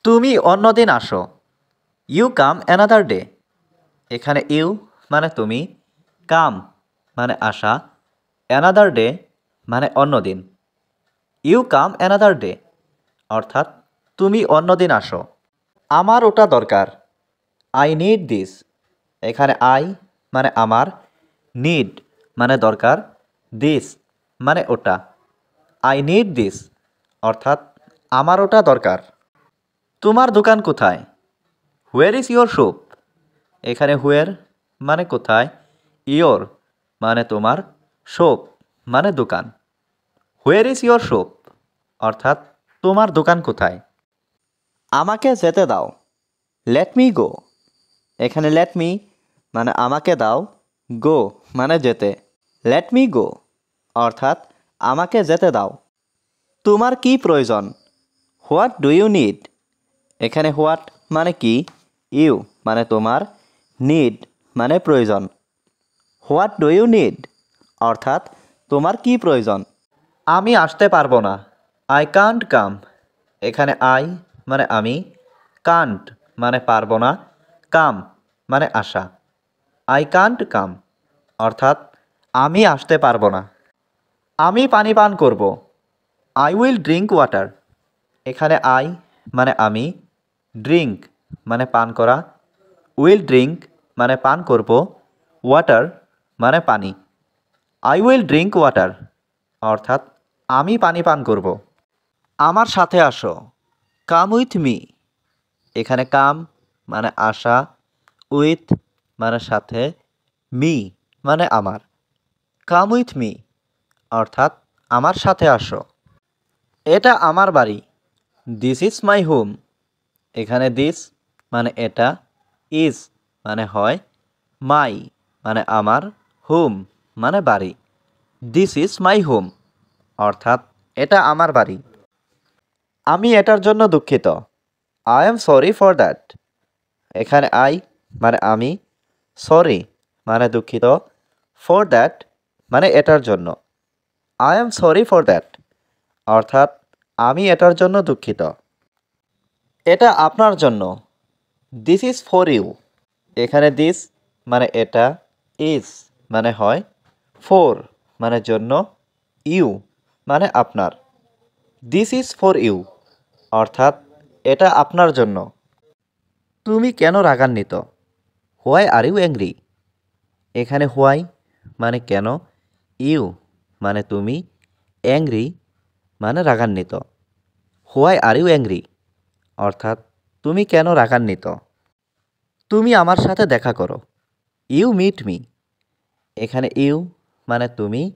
তুমি অন্যদিন আসো। You come another day. এখানে ইউ মানে তুমি, কাম মানে আসা, অ্যানাদার ডে মানে অন্যদিন। ইউ কাম অ্যানাদার ডে অর্থাৎ তুমি অন্যদিন আসো। আমার ওটা দরকার। I need this. এখানে আই মানে আমার, নিড মানে দরকার, দিস মানে ওটা। আই নিড দিস অর্থাৎ আমার ওটা দরকার। তোমার দোকান কোথায়? হুয়ার ইজ ইয়োর শপ। এখানে হুয়ার মানে কোথায়, ইয়োর মানে তোমার, শপ মানে দোকান। হুয়ার ইজ ইয়োর শপ অর্থাৎ তোমার দোকান কোথায়? আমাকে যেতে দাও। Let me go. এখানে লেট মি মানে আমাকে দাও, গো মানে যেতে। লেট মি গো অর্থাৎ আমাকে যেতে দাও। তোমার কি প্রয়োজন? What do you need. এখানে হোয়াট মানে কি, ইউ মানে তোমার, নিড মানে প্রয়োজন। হোয়াট ডু ইউ নিড অর্থাৎ তোমার কি প্রয়োজন? আমি আসতে পারবো না। I can't come. এখানে আই মানে আমি, কান্ট মানে পারবো না, কাম মানে আসা। আই কান্ট কাম অর্থাৎ আমি আসতে পারবো না। আমি পানি পান করব। I will drink water. এখানে আই মানে আমি, ড্রিঙ্ক মানে পান করা, উইল ড্রিঙ্ক মানে পান করব, ওয়াটার মানে পানি। আই উইল ড্রিঙ্ক ওয়াটার অর্থাৎ আমি পানি পান করব। আমার সাথে আসো। Come with me. এখানে কাম মানে আসা, উইথ মানে সাথে, মি মানে আমার। কাম উইথ মি অর্থাৎ আমার সাথে আসো। এটা আমার বাড়ি। This is my home. এখানে দিস মানে এটা, ইজ মানে হয়, মাই মানে আমার, হোম মানে বাড়ি। দিস ইজ মাই হোম অর্থাৎ এটা আমার বাড়ি। আমি এটার জন্য দুঃখিত। I am sorry for that. এখানে আই মানে আমি, সরি মানে দুঃখিত, ফর দ্যাট মানে এটার জন্য। I am sorry for that অর্থাৎ আমি এটার জন্য দুঃখিত। এটা আপনার জন্য। This is for you. এখানে দিস মানে এটা, ইজ মানে হয়, ফর মানে জন্য, ইউ মানে আপনার। দিস ইজ ফর ইউ অর্থাৎ এটা আপনার জন্য। তুমি কেন রাগান্বিত? Why are you angry. এখানে হোয়াই মানে কেন, ইউ মানে তুমি, অ্যাংরি মানে রাগান্বিত। হোয়াই আর ইউ অ্যাংরি অর্থাৎ তুমি কেন রাগান্বিত? তুমি আমার সাথে দেখা করো। You meet me. এখানে ইউ মানে তুমি,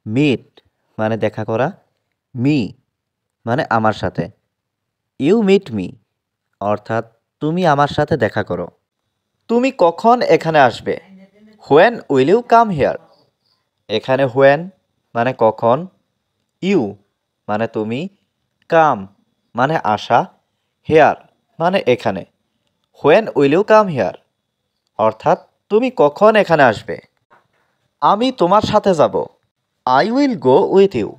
মিট মানে দেখা করা, মি মানে আমার সাথে। ইউ মিট মি অর্থাৎ তুমি আমার সাথে দেখা করো। তুমি কখন এখানে আসবে? When will you come here. এখানে হোয়েন মানে কখন, ইউ মানে তুমি, কাম মানে আসা, হেয়ার মানে এখানে। When will you come here অর্থাৎ তুমি কখন এখানে আসবে? আমি তোমার সাথে যাব। I will go with you.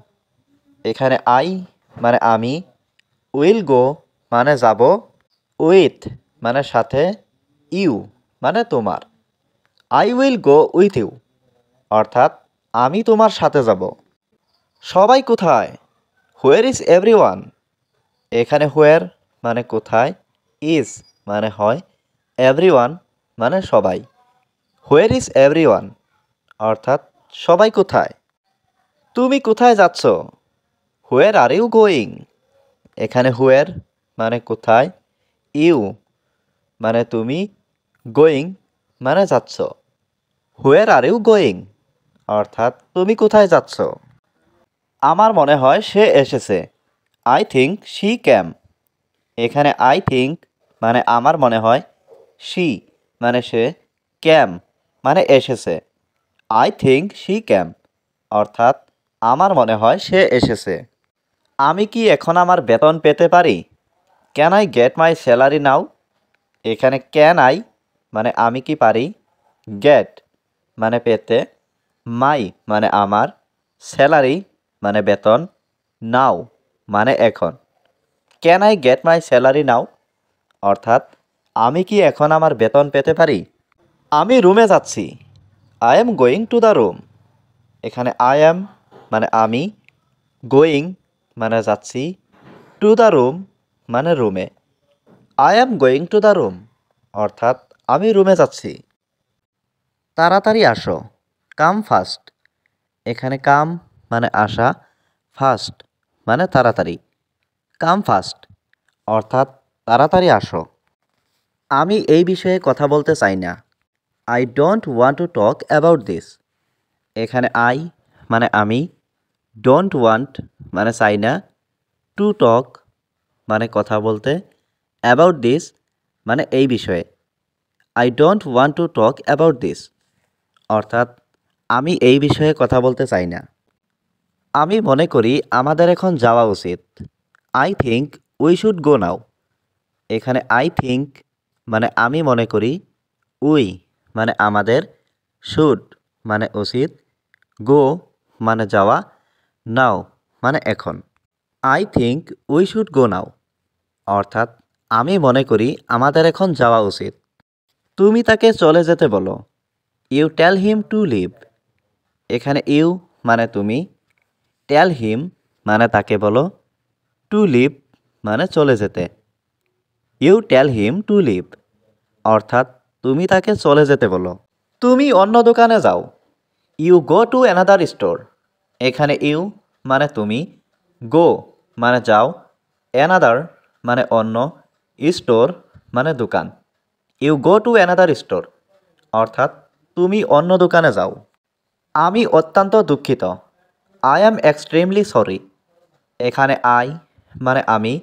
এখানে আই মানে আমি, উইল গো মানে যাব, উইথ মানে সাথে, ইউ মানে তোমার। I will go with you অর্থাৎ আমি তোমার সাথে যাব। সবাই কোথায়? Where is everyone. এখানে হোয়ার মানে কোথায়, ইজ মানে হয়, এভরিওয়ান মানে সবাই। হোয়ার ইজ এভরিওয়ান অর্থাৎ সবাই কোথায়? তুমি কোথায় যাচ্ছ? হোয়ার আর ইউ গোয়িং। এখানে হোয়ার মানে কোথায়, ইউ মানে তুমি, গোয়িং মানে যাচ্ছ। হোয়ার আর ইউ গোয়িং অর্থাৎ তুমি কোথায় যাচ্ছ? আমার মনে হয় সে এসেছে। আই থিঙ্ক শি ক্যাম। এখানে আই থিঙ্ক মানে আমার মনে হয়, শি মানে সে, ক্যাম মানে এসেছে। আই থিঙ্ক শি ক্যাম অর্থাৎ আমার মনে হয় সে এসেছে। আমি কি এখন আমার বেতন পেতে পারি? Can I get my salary now. এখানে ক্যান আই মানে আমি কি পারি, গেট মানে পেতে, মাই মানে আমার, স্যালারি মানে বেতন, নাও মানে এখন। Can I get my salary now অর্থাৎ আমি কি এখন আমার বেতন পেতে পারি? আমি রুমে যাচ্ছি। I am going to the room. এখানে আই এম মানে আমি, গোয়িং মানে যাচ্ছি, টু দ্য রুম মানে রুমে। I am going to the room অর্থাৎ আমি রুমে যাচ্ছি। তাড়াতাড়ি আসো, কাম ফাস্ট। এখানে কাম মানে আসা, ফাস্ট মানে তাড়াতাড়ি। কাম ফাস্ট অর্থাৎ তাড়াতাড়ি আসো। আমি এই বিষয়ে কথা বলতে চাই না। I don't want to talk about this. এখানে আই মানে আমি, ডোন্ট ওয়ান্ট মানে চাই না, টু টক মানে কথা বলতে, অ্যাবাউট দিস মানে এই বিষয়ে। I don't want to talk about this অর্থাৎ আমি এই বিষয়ে কথা বলতে চাই না। আমি মনে করি আমাদের এখন যাওয়া উচিত। I think we should go now. এখানে আই থিঙ্ক মানে আমি মনে করি, উই মানে আমাদের, শুড মানে উচিত, গো মানে যাওয়া, নাও মানে এখন। I think we should go now অর্থাৎ আমি মনে করি আমাদের এখন যাওয়া উচিত। তুমি তাকে চলে যেতে বলো। You tell him to leave. এখানে ইউ মানে তুমি, টেল হিম মানে তাকে বলো, টু লিভ মানে চলে যেতে। You tell him to leave অর্থাৎ তুমি তাকে চলে যেতে বলো। তুমি অন্য দোকানে যাও। You go to another store. এখানে ইউ মানে তুমি, গো মানে যাও, অ্যানাদার মানে অন্য, স্টোর মানে দোকান। You go to another store অর্থাৎ তুমি অন্য দোকানে যাও। আমি অত্যন্ত দুঃখিত। I am extremely sorry. এখানে আই মানে আমি,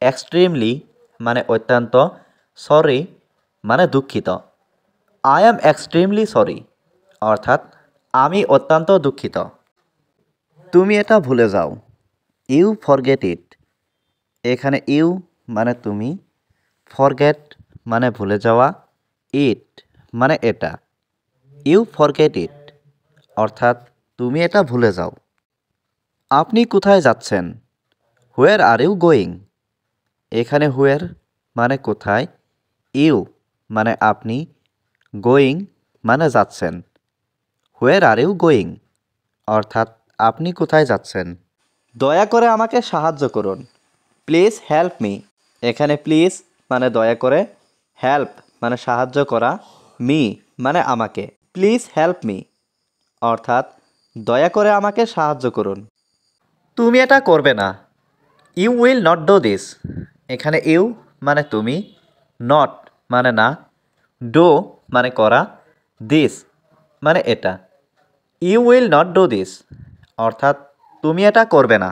এক্সট্রিমলি মানে অত্যন্ত, সরি মানে দুঃখিত। আই অ্যাম এক্সট্রিমলি সরি অর্থাৎ আমি অত্যন্ত দুঃখিত। তুমি এটা ভুলে যাও। You forget it. এখানে ইউ মানে তুমি, ফরগেট মানে ভুলে যাওয়া, ইট মানে এটা। ইউ ফরগেট ইট অর্থাৎ তুমি এটা ভুলে যাও। আপনি কোথায় যাচ্ছেন? হোয়ার আর ইউ গোয়িং। এখানে হোয়ার মানে কোথায়, ইউ মানে আপনি, গোয়িং মানে যাচ্ছেন। হোয়ার আর ইউ গোয়িং অর্থাৎ আপনি কোথায় যাচ্ছেন? দয়া করে আমাকে সাহায্য করুন। Please help me. এখানে প্লিজ মানে দয়া করে, হেল্প মানে সাহায্য করা, মি মানে আমাকে। প্লিজ হেল্প মি অর্থাৎ দয়া করে আমাকে সাহায্য করুন। তুমি এটা করবে না। You will not do this. এখানে ইউ মানে তুমি, নট মানে না, ডু মানে করা, দিস মানে এটা। You will not do this অর্থাৎ তুমি এটা করবে না।